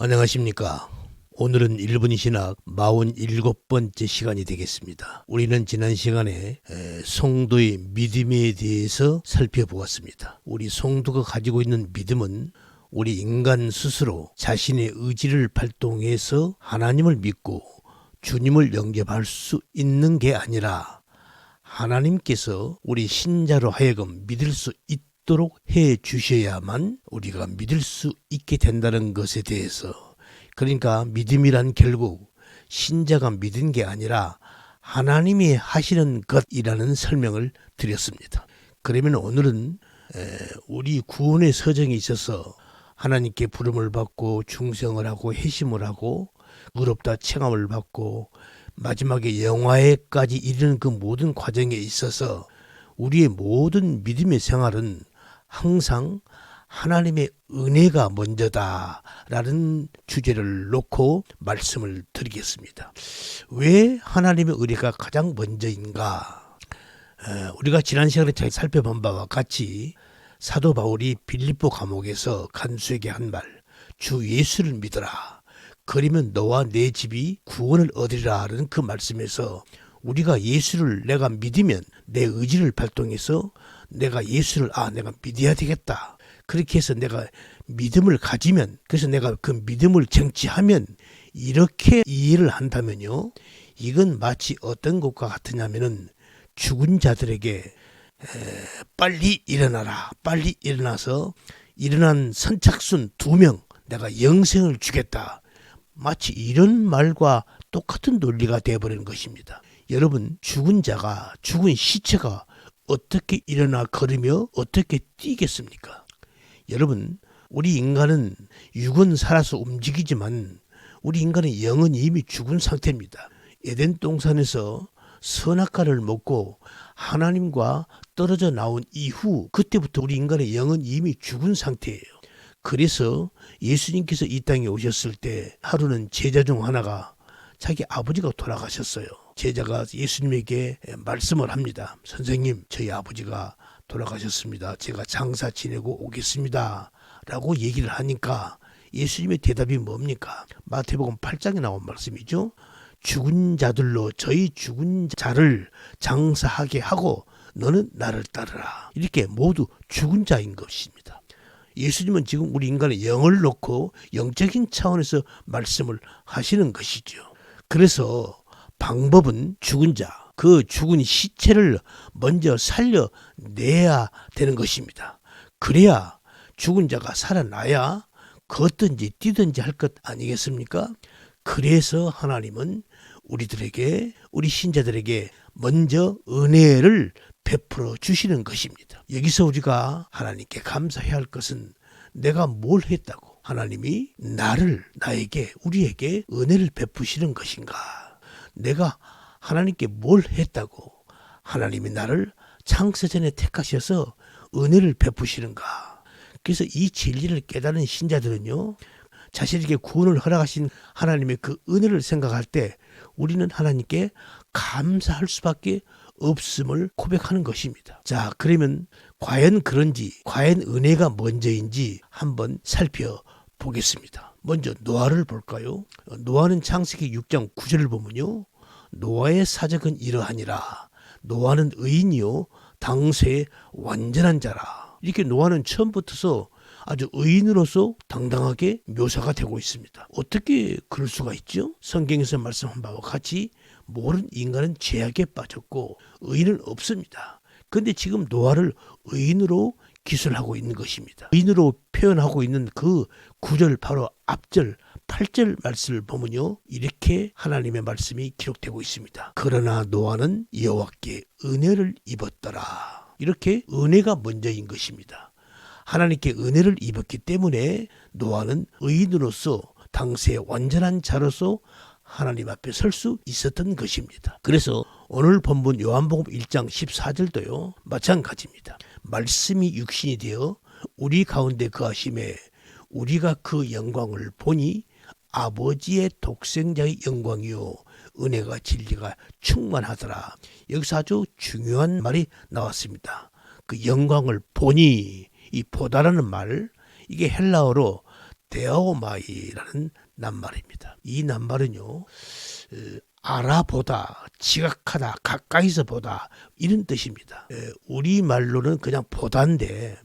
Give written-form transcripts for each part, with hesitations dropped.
안녕하십니까. 오늘은 1분 신학 47번째 시간이 되겠습니다. 우리는 지난 시간에 성도의 믿음에 대해서 살펴보았습니다. 우리 성도가 가지고 있는 믿음은 우리 인간 스스로 자신의 의지를 발동해서 하나님을 믿고 주님을 영접할 수 있는 게 아니라 하나님께서 우리 신자로 하여금 믿을 수 있도록 해 주셔야만 우리가 믿을 수 있게 된다는 것에 대해서, 그러니까 믿음이란 결국 신자가 믿은 게 아니라 하나님이 하시는 것이라는 설명을 드렸습니다. 그러면 오늘은 우리 구원의 서정에 있어서 하나님께 부름을 받고 충성을 하고 회심을 하고 의롭다 칭함을 받고 마지막에 영화에까지 이르는 그 모든 과정에 있어서 우리의 모든 믿음의 생활은 항상 하나님의 은혜가 먼저다라는 주제를 놓고 말씀을 드리겠습니다. 왜 하나님의 은혜가 가장 먼저인가? 우리가 지난 시간에 잘 살펴본 바와 같이 사도 바울이 빌립보 감옥에서 간수에게 한 말, 주 예수를 믿어라. 그러면 너와 내 집이 구원을 얻으리라 하는 그 말씀에서 우리가 예수를 내가 믿으면 내 의지를 발동해서 내가 예수를 내가 믿어야 되겠다. 그렇게 해서 내가 믿음을 가지면, 그래서 내가 그 믿음을 쟁취하면, 이렇게 이해를 한다면요, 이건 마치 어떤 것과 같으냐면은 죽은 자들에게 빨리 일어나라, 빨리 일어나서 일어난 선착순 2명 내가 영생을 주겠다, 마치 이런 말과 똑같은 논리가 되어버리는 것입니다. 여러분, 죽은 자가, 죽은 시체가 어떻게 일어나 걸으며 어떻게 뛰겠습니까? 여러분, 우리 인간은 육은 살아서 움직이지만 우리 인간의 영은 이미 죽은 상태입니다. 에덴 동산에서 선악과를 먹고 하나님과 떨어져 나온 이후, 그때부터 우리 인간의 영은 이미 죽은 상태예요. 그래서 예수님께서 이 땅에 오셨을 때 하루는 제자 중 하나가 자기 아버지가 돌아가셨어요. 제자가 예수님에게 말씀을 합니다. 선생님, 저희 아버지가 돌아가셨습니다. 제가 장사 지내고 오겠습니다. 라고 얘기를 하니까 예수님의 대답이 뭡니까? 마태복음 8장에 나온 말씀이죠. 죽은 자들로 저희 죽은 자를 장사하게 하고 너는 나를 따르라. 이렇게 모두 죽은 자인 것입니다. 예수님은 지금 우리 인간의 영을 놓고 영적인 차원에서 말씀을 하시는 것이죠. 그래서 방법은 죽은 자, 그 죽은 시체를 먼저 살려내야 되는 것입니다. 그래야 죽은 자가 살아나야 걷든지 뛰든지 할 것 아니겠습니까? 그래서 하나님은 우리들에게, 우리 신자들에게 먼저 은혜를 베풀어 주시는 것입니다. 여기서 우리가 하나님께 감사해야 할 것은 내가 뭘 했다고 하나님이 나에게, 우리에게 은혜를 베푸시는 것인가? 내가 하나님께 뭘 했다고 하나님이 나를 창세전에 택하셔서 은혜를 베푸시는가? 그래서 이 진리를 깨달은 신자들은요, 자신에게 구원을 허락하신 하나님의 그 은혜를 생각할 때 우리는 하나님께 감사할 수밖에 없음을 고백하는 것입니다. 자, 그러면 과연 그런지, 과연 은혜가 먼저인지 한번 살펴보겠습니다. 먼저 노아를 볼까요? 노아는 창세기 6장 9절을 보면요, 노아의 사적은 이러하니라. 노아는 의인이요 당세의 완전한 자라. 이렇게 노아는 처음부터서 아주 의인으로서 당당하게 묘사가 되고 있습니다. 어떻게 그럴 수가 있죠? 성경에서 말씀한 바와 같이 모든 인간은 죄악에 빠졌고 의인은 없습니다. 그런데 지금 노아를 의인으로 기술하고 있는 것입니다. 의인으로 표현하고 있는 그 9절 바로 앞절 8절 말씀을 보면요, 이렇게 하나님의 말씀이 기록되고 있습니다. 그러나 노아는 여호와께 은혜를 입었더라. 이렇게 은혜가 먼저인 것입니다. 하나님께 은혜를 입었기 때문에 노아는 의인으로서 당시의 완전한 자로서 하나님 앞에 설 수 있었던 것입니다. 그래서 오늘 본문 요한복음 1장 14절도요 마찬가지입니다. 말씀이 육신이 되어 우리 가운데 거하심에 우리가 그 영광을 보니 아버지의 독생자의 영광이요 은혜가 진리가 충만하더라. 여기서 아주 중요한 말이 나왔습니다. 그 영광을 보니, 이 보다라는 말, 이게 헬라어로 데오마이라는 낱말입니다. 이 낱말은요, 알아보다, 지각하다, 가까이서 보다 이런 뜻입니다. 우리말로는 그냥 보다인데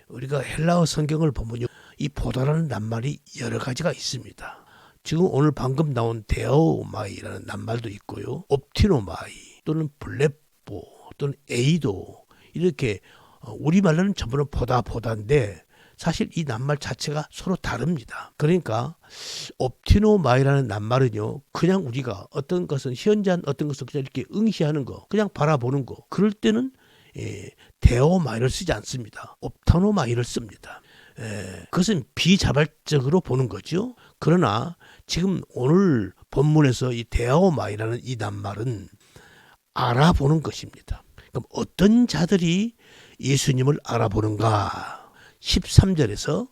우리가 헬라어 성경을 보면요, 이 보다라는 낱말이 여러 가지가 있습니다. 지금 오늘 방금 나온 데오마이라는 낱말도 있고요, 옵티노마이 또는 블레포 또는 에이도, 이렇게 우리말로는 전부는 보다인데 사실 이 낱말 자체가 서로 다릅니다. 그러니까 옵티노마이라는 낱말은요, 그냥 우리가 어떤 것은 현재한 어떤 것을 그냥 이렇게 응시하는 거, 그냥 바라보는 거, 그럴 때는 데오마이를 쓰지 않습니다. 옵타노마이를 씁니다. 그것은 비자발적으로 보는 거죠. 그러나 지금 오늘 본문에서 이 데오마이라는 이 낱말은 알아보는 것입니다. 그럼 어떤 자들이 예수님을 알아보는가? 13절에서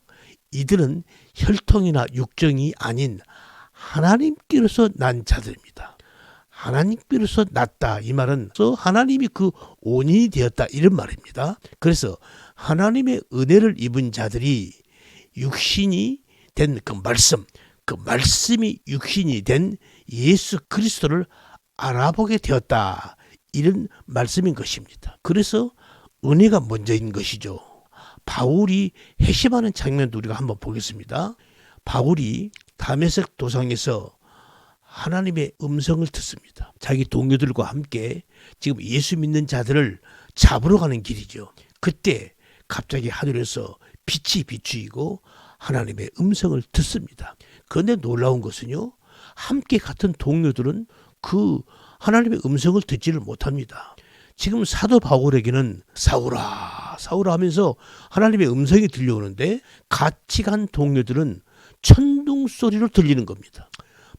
이들은 혈통이나 육정이 아닌 하나님께로서 난 자들입니다. 하나님께로서 났다. 이 말은 하나님이 그 온인이 되었다, 이런 말입니다. 그래서 하나님의 은혜를 입은 자들이 육신이 된 그 말씀이 육신이 된 예수 그리스도를 알아보게 되었다, 이런 말씀인 것입니다. 그래서 은혜가 먼저인 것이죠. 바울이 회심하는 장면도 우리가 한번 보겠습니다. 바울이 다메섹 도상에서 하나님의 음성을 듣습니다. 자기 동료들과 함께 지금 예수 믿는 자들을 잡으러 가는 길이죠. 그때 갑자기 하늘에서 빛이 비추이고 하나님의 음성을 듣습니다. 그런데 놀라운 것은요, 함께 같은 동료들은 그 하나님의 음성을 듣지를 못합니다. 지금 사도 바울에게는 사울아 하면서 하나님의 음성이 들려오는데 같이 간 동료들은 천둥 소리로 들리는 겁니다.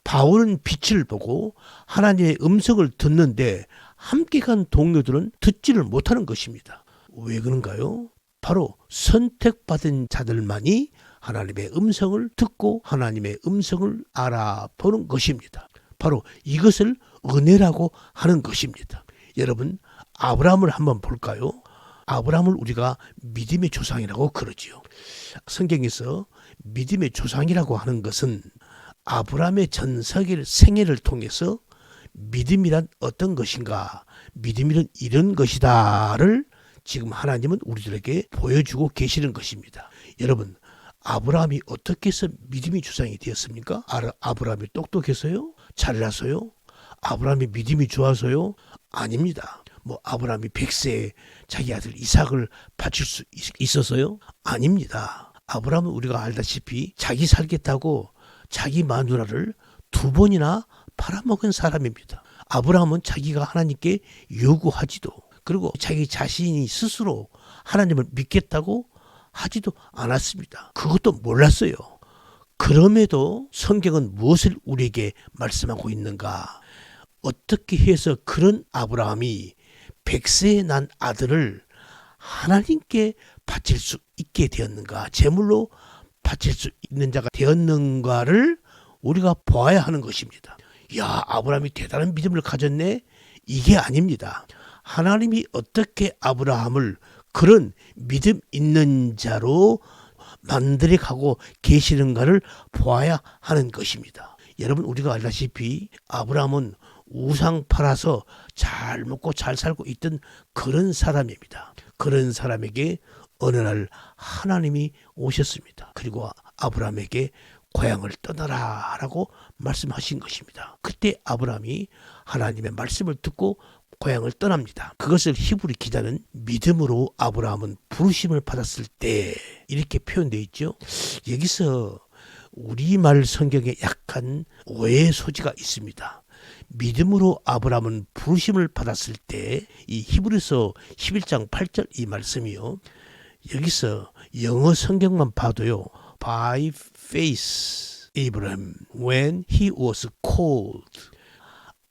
바울은 빛을 보고 하나님의 음성을 듣는데 함께 간 동료들은 듣지를 못하는 것입니다. 왜 그런가요? 바로 선택받은 자들만이 하나님의 음성을 듣고 하나님의 음성을 알아보는 것입니다. 바로 이것을 은혜라고 하는 것입니다. 여러분, 아브라함을 한번 볼까요? 아브라함을 우리가 믿음의 조상이라고 그러지요. 성경에서 믿음의 조상이라고 하는 것은 아브라함의 전 생애를 통해서 믿음이란 어떤 것인가, 믿음이란 이런 것이다를 지금 하나님은 우리들에게 보여주고 계시는 것입니다. 여러분, 아브라함이 어떻게 해서 믿음의 조상이 되었습니까? 아브라함이 똑똑해서요? 잘나서요? 아브라함이 믿음이 좋아서요? 아닙니다. 아브라함이 100세에 자기 아들 이삭을 바칠 수 있어서요? 아닙니다. 아브라함은 우리가 알다시피 자기 살겠다고 자기 마누라를 2번이나 팔아먹은 사람입니다. 아브라함은 자기가 하나님께 요구하지도, 그리고 자기 자신이 스스로 하나님을 믿겠다고 하지도 않았습니다. 그것도 몰랐어요. 그럼에도 성경은 무엇을 우리에게 말씀하고 있는가? 어떻게 해서 그런 아브라함이 100세에 난 아들을 하나님께 바칠 수 있게 되었는가, 제물로 바칠 수 있는 자가 되었는가를 우리가 보아야 하는 것입니다. 야, 아브라함이 대단한 믿음을 가졌네? 이게 아닙니다. 하나님이 어떻게 아브라함을 그런 믿음 있는 자로 만들어가고 계시는가를 보아야 하는 것입니다. 여러분, 우리가 알다시피 아브라함은 우상 팔아서 잘 먹고 잘 살고 있던 그런 사람입니다. 그런 사람에게 어느 날 하나님이 오셨습니다. 그리고 아브라함에게 고향을 떠나라 라고 말씀하신 것입니다. 그때 아브라함이 하나님의 말씀을 듣고 고향을 떠납니다. 그것을 히브리 기자는 믿음으로 아브라함은 부르심을 받았을 때, 이렇게 표현되어 있죠. 여기서 우리말 성경에 약간 오해의 소지가 있습니다. 믿음으로 아브라함은 부르심을 받았을 때, 이 히브리서 11장 8절 이 말씀이요, 여기서 영어 성경만 봐도요, by faith Abraham when he was called,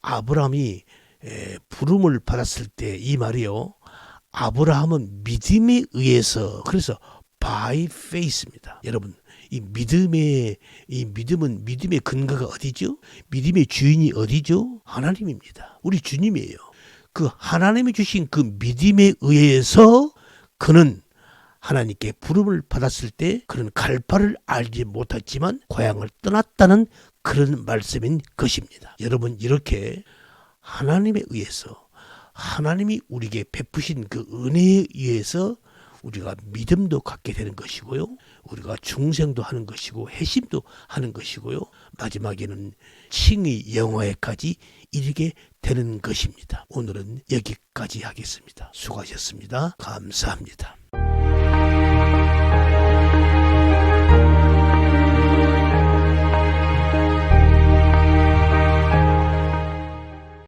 아브라함이 부름을 받았을 때, 이 말이요, 아브라함은 믿음에 의해서, 그래서 by faith입니다. 여러분, 이 믿음은 믿음의 근거가 어디죠? 믿음의 주인이 어디죠? 하나님입니다. 우리 주님이에요. 그 하나님이 주신 그 믿음에 의해서 그는 하나님께 부름을 받았을 때 그런 갈파를 알지 못했지만 고향을 떠났다는 그런 말씀인 것입니다. 여러분, 이렇게 하나님에 의해서, 하나님이 우리에게 베푸신 그 은혜에 의해서 우리가 믿음도 갖게 되는 것이고요. 우리가 중생도 하는 것이고 회심도 하는 것이고요. 마지막에는 칭의 영화에까지 이르게 되는 것입니다. 오늘은 여기까지 하겠습니다. 수고하셨습니다. 감사합니다.